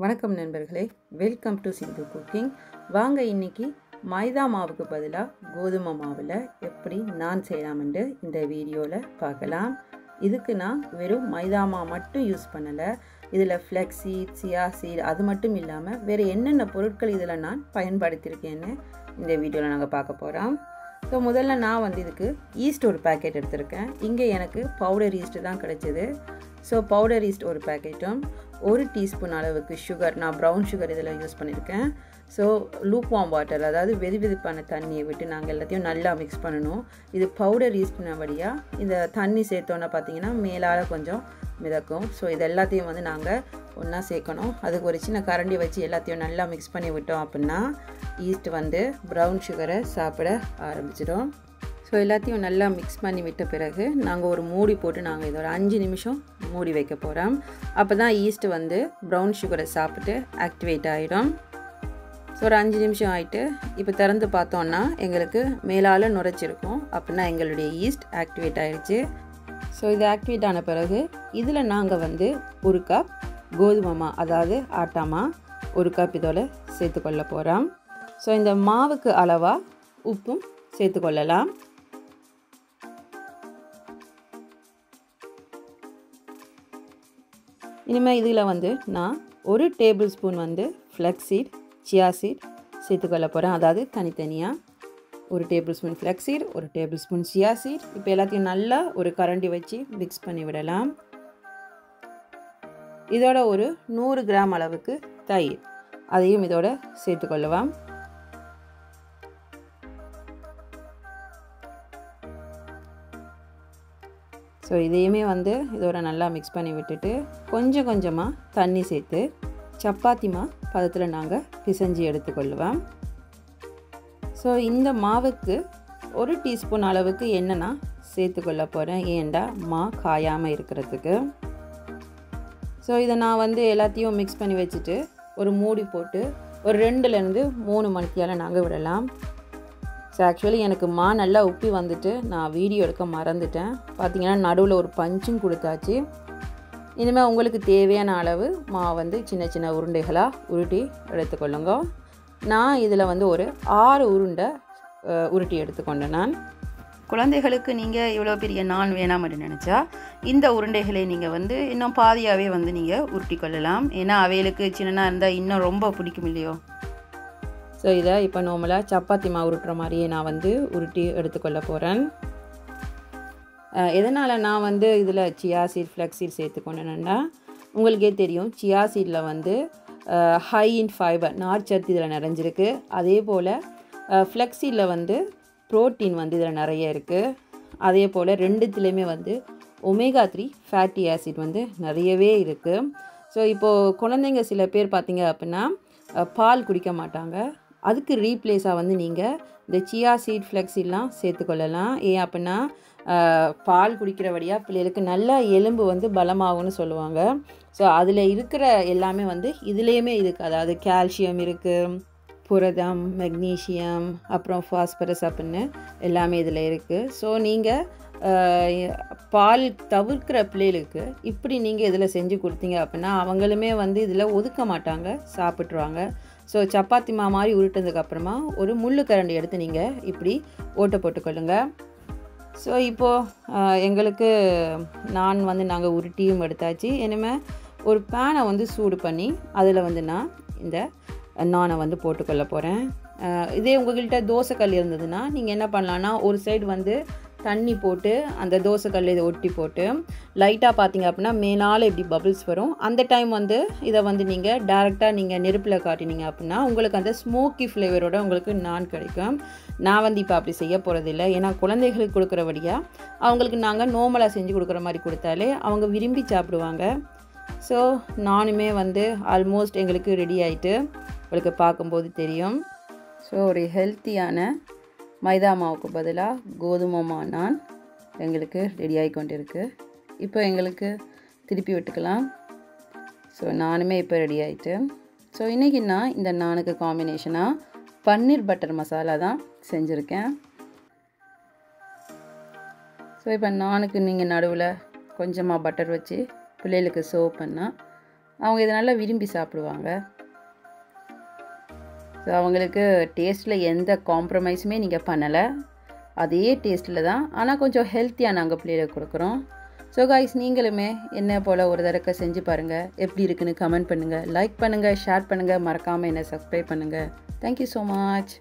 வணக்கம் நண்பர்களே, welcome to Sindhu cooking. வாங்க இன்னைக்கு மைதா மாவுக்கு பதிலாக கோதுமை மாவில் எப்படி நான் செய்யலாம்னு இந்த வீடியோவில் பார்க்கலாம். இதுக்கு நான் வெறும் மைதா மாவு மட்டும் யூஸ் பண்ணலை. இதில் ஃப்ளெக்ஸ் சீட், சியா சீட் அது மட்டும் இல்லாமல் வேறு என்னென்ன பொருட்கள் இதில் நான் பயன்படுத்தியிருக்கேன்னு இந்த வீடியோவில் நாங்கள் பார்க்க போகிறோம். ஸோ முதல்ல நான் இதுக்கு ஈஸ்ட் ஒரு பேக்கெட் எடுத்திருக்கேன். இங்கே எனக்கு பவுடர் ஈஸ்ட்டு தான் கிடைச்சிது. ஸோ பவுடர் ஈஸ்ட் ஒரு பேக்கெட்டும், 1 டீஸ்பூன் அளவுக்கு சுகர், நான் ப்ரௌன் சுகர் இதில் யூஸ் பண்ணியிருக்கேன். ஸோ லூக்வார்ம் வாட்டர், அதாவது வெதுவெதுப்பான தண்ணியை விட்டு நாங்கள் எல்லாத்தையும் நல்லா மிக்ஸ் பண்ணணும். இது பவுடர் ஈஸ்ட்னபடியாக இந்த தண்ணி சேர்த்தோன்னா பார்த்தீங்கன்னா மேலால் கொஞ்சம் மிதக்கும். ஸோ இது எல்லாத்தையும் நாங்கள் ஒன்றா சேர்க்கணும். அதுக்கு ஒரு சின்ன கரண்டி வச்சு எல்லாத்தையும் நல்லா மிக்ஸ் பண்ணி விட்டோம் அப்படின்னா ஈஸ்ட் ப்ரௌன் சுகரை சாப்பிட ஆரம்பிச்சிடும். ஸோ எல்லாத்தையும் நல்லா மிக்ஸ் பண்ணி விட்ட பிறகு நாங்கள் ஒரு மூடி போட்டு நாங்கள் இதை ஒரு 5 நிமிஷம் மூடி வைக்க போகிறோம். அப்போ தான் ஈஸ்ட் ப்ரௌன் சுகரை சாப்பிட்டு ஆக்டிவேட் ஆகிடும். ஸோ ஒரு 5 நிமிஷம் ஆகிட்டு இப்போ திறந்து பார்த்தோன்னா எங்களுக்கு மேலால் நுரைச்சிருக்கும். அப்படின்னா எங்களுடைய ஈஸ்ட் ஆக்டிவேட் ஆகிடுச்சு. ஸோ இது ஆக்டிவேட் ஆன பிறகு இதில் நாங்கள் 1 கப் கோதுமை மாவு, அதாவது ஆட்டா மாவு 1 கப் இதோட சேர்த்துக்கொள்ள போகிறோம். ஸோ இந்த மாவுக்கு அளவாக உப்பும் சேர்த்துக்கொள்ளலாம். இனிமேல் இதில் நான் 1 tablespoon flax seed, chia seed சேர்த்துக்கொள்ள போகிறேன். அதாவது தனித்தனியாக 1 tablespoon flax seed, 1 tablespoon chia seed. இப்போ எல்லாத்தையும் நல்லா ஒரு கரண்டி வச்சு மிக்ஸ் பண்ணி விடலாம். இதோட ஒரு 100 கிராம் அளவுக்கு தயிர், அதையும் இதோட சேர்த்துக்கொள்ளலாம். ஸோ இதையுமே இதோட நல்லா மிக்ஸ் பண்ணி விட்டுட்டு கொஞ்சம் கொஞ்சமாக தண்ணி சேர்த்து சப்பாத்தி மாவு பதத்தில் நாங்கள் பிசைஞ்சு எடுத்துக்கொள்ளுவோம். ஸோ இந்த மாவுக்கு 1 டீஸ்பூன் அளவுக்கு எண்ணெய் நான் சேர்த்துக்கொள்ள போகிறேன். ஏண்டா காயாமல் இருக்கிறதுக்கு. ஸோ இதை நான் எல்லாத்தையும் மிக்ஸ் பண்ணி வச்சுட்டு ஒரு மூடி போட்டு ஒரு 2லேருந்து 3 மணித்தியால் நாங்கள் விடலாம். ஸோ ஆக்சுவலி எனக்கு நல்லா உப்பி நான் வீடியோ எடுக்க மறந்துட்டேன். பார்த்தீங்கன்னா நடுவில் ஒரு பஞ்சும் கொடுத்தாச்சு. இனிமேல் உங்களுக்கு தேவையான அளவு மாவு சின்ன சின்ன உருண்டைகளாக உருட்டி எடுத்துக்கொள்ளுங்க. நான் இதில் ஒரு 6 உருண்டை உருட்டி எடுத்துக்கொண்டேன். நான் குழந்தைகளுக்கு நீங்கள் இவ்வளோ பெரிய நான் வேணாம் அப்படின்னு நினச்சா இந்த உருண்டைகளை நீங்கள் இன்னும் பாதியாகவே நீங்கள் உருட்டி கொள்ளலாம். ஏன்னா அவைகளுக்கு சின்னதாக இருந்தால் இன்னும் ரொம்ப பிடிக்கும் இல்லையோ. ஸோ இதை இப்போ நார்மலாக சப்பாத்தி மாவு உருட்டுற மாதிரியே நான் உருட்டி எடுத்துக்கொள்ள போகிறேன். எதனால் நான் இதில் சியா சீட், ஃப்ளெக்ஸ் சீட் சேர்த்துக்கொண்டேன்னா உங்களுக்கே தெரியும், சியா சீடில் ஹை இன் ஃபைபர், நார்ச்சத்து இதில் நிறைஞ்சிருக்கு. அதே போல் ஃப்ளெக்ஸ் சீடில் ப்ரோட்டீன் இதில் நிறைய இருக்குது. அதே போல் ரெண்டுத்துலேயுமே ஒமேகா 3 ஃபேட்டி ஆசிட் நிறையவே இருக்குது. ஸோ இப்போது குழந்தைங்க சில பேர் பார்த்தீங்க அப்படின்னா பால் குடிக்க மாட்டாங்க. அதுக்கு ரீப்ளேஸாக நீங்கள் இந்த சியா சீட், ஃப்ளெக்ஸ் சீட்லாம் சேர்த்துக்கொள்ளலாம். ஏன் அப்படின்னா பால் குடிக்கிறபடியாக பிள்ளைகளுக்கு நல்லா எலும்பு பலமாகும்னு சொல்லுவாங்க. ஸோ அதில் இருக்கிற எல்லாமே இதுலேயுமே இருக்குது. அதாவது கால்சியம் இருக்குது, புரதம், மெக்னீஷியம், அப்புறம் ஃபாஸ்பரஸ் அப்படின்னு எல்லாமே இதில் இருக்குது. ஸோ நீங்கள் பால் தவிர்க்கிற பிள்ளைகளுக்கு இப்படி நீங்கள் இதில் செஞ்சு கொடுத்தீங்க அப்படின்னா அவங்களுமே இதில் ஒதுக்க மாட்டாங்க, சாப்பிட்ருவாங்க. ஸோ சப்பாத்தி மாவு மாதிரி உருட்டினதுக்கப்புறமா ஒரு முள்ளு கரண்டி எடுத்து நீங்கள் இப்படி ஓட்டை போட்டுக்கொள்ளுங்க. ஸோ இப்போது எங்களுக்கு நான் நாங்கள் உருட்டியும் எடுத்தாச்சு. இனிமேல் ஒரு பேனை சூடு பண்ணி அதில் நான் இந்த நானை போட்டுக்கொள்ள போகிறேன். இதே உங்கள்கிட்ட தோசைக்கல் இருந்ததுன்னா நீங்கள் என்ன பண்ணலான்னா ஒரு சைடு தண்ணி போட்டு அந்த தோசைக்கல்ல இதை ஒட்டி போட்டு லைட்டாக பார்த்தீங்க அப்படின்னா மேலால் இப்படி பபிள்ஸ் வரும். அந்த டைம் இதை நீங்கள் டேரெக்டாக நீங்கள் நெருப்பில் காட்டினீங்க அப்படின்னா உங்களுக்கு அந்த ஸ்மோக்கி ஃப்ளேவரோட உங்களுக்கு நான் கிடைக்கும். நான் இப்போ அப்படி செய்ய போகிறதில்ல. ஏன்னா குழந்தைகளுக்கு கொடுக்குறபடியாக அவங்களுக்கு நாங்கள் நார்மலாக செஞ்சு கொடுக்குற மாதிரி கொடுத்தாலே அவங்க விரும்பி சாப்பிடுவாங்க. ஸோ நானுமே ஆல்மோஸ்ட் எங்களுக்கு ரெடி ஆகிட்டு உங்களுக்கு பார்க்கும்போது தெரியும். ஸோ ஒரு ஹெல்த்தியான மைதா மாவுக்கு பதிலாக கோதுமை மாவு நான் எங்களுக்கு ரெடி ஆகி கொண்டு இருக்குது. இப்போ எங்களுக்கு திருப்பி விட்டுக்கலாம். ஸோ நானுமே இப்போ ரெடி ஆகிட்டு. ஸோ இன்றைக்கி நான் இந்த நானுக்கு காம்பினேஷனாக பன்னீர் பட்டர் மசாலா தான் செஞ்சுருக்கேன். ஸோ இப்போ நானுக்கு நீங்கள் நடுவில் கொஞ்சமாக பட்டர் வச்சு பிள்ளைகளுக்கு சர்வ் பண்ணால் அவங்க இதை நல்லா விரும்பி சாப்பிடுவாங்க. ஸோ அவங்களுக்கு டேஸ்ட்டில் எந்த காம்ப்ரமைஸுமே நீங்கள் பண்ணலை, அதே டேஸ்ட்டில் தான். ஆனால் கொஞ்சம் ஹெல்த்தியாக நாங்கள் பிள்ளைகளுக்கு கொடுக்குறோம். ஸோ காய்ஸ், நீங்களுமே என்ன போல் ஒரு தடவை செஞ்சு பாருங்கள். எப்படி இருக்குன்னு கமெண்ட் பண்ணுங்கள், லைக் பண்ணுங்கள், ஷேர் பண்ணுங்கள், மறக்காமல் என்னை சப்ஸ்கிரைப் பண்ணுங்கள். Thank you so much.